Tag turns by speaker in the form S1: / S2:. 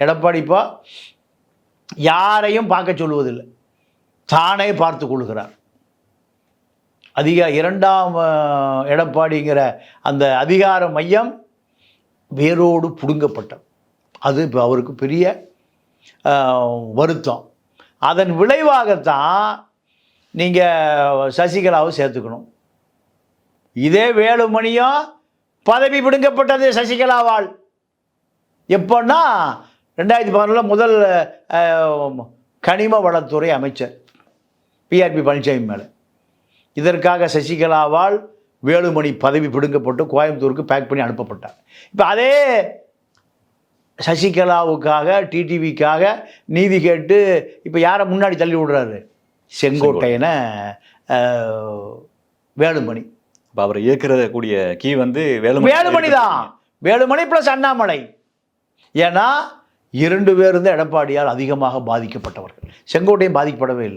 S1: எடப்பாடி இப்போ யாரையும் பார்க்க சொல்லுவதில்லை, தானே பார்த்து கொள்கிறார். இரண்டாம் எடப்பாடிங்கிற அந்த அதிகார மையம் வேரோடு பிடுங்கப்பட்டது. அது இப்போ அவருக்கு பெரிய வருத்தம். அதன் விளைவாகத்தான் நீங்கள் சசிகலாவை சேர்த்துக்கணும். இதே வேலுமணியும் பதவி பிடுங்கப்பட்டது சசிகலாவால். எப்போன்னா 2011 முதல் கனிம வளத்துறை அமைச்சர் பிஆர்பி பழனிசாமி மேலே. இதற்காக சசிகலாவால் வேலுமணி பதவி பிடுங்கப்பட்டு கோயம்புத்தூருக்கு பேக் பண்ணி அனுப்பப்பட்டார். இப்போ அதே சசிகலாவுக்காக டிடிவிக்காக நீதி கேட்டு இப்போ யாரை முன்னாடி தள்ளி விடுறாரு? செங்கோட்டையனை வேலுமணி.
S2: இப்போ அவரை இயக்கக்கூடிய கீ வந்து
S1: வேலுமணி தான். வேலுமணி ப்ளஸ் அண்ணாமலை. ஏன்னா 2 பேர் எடப்பாடியால் அதிகமாக பாதிக்கப்பட்டவர்கள். செங்கோட்டையன் பாதிக்கப்படவே இல்லை.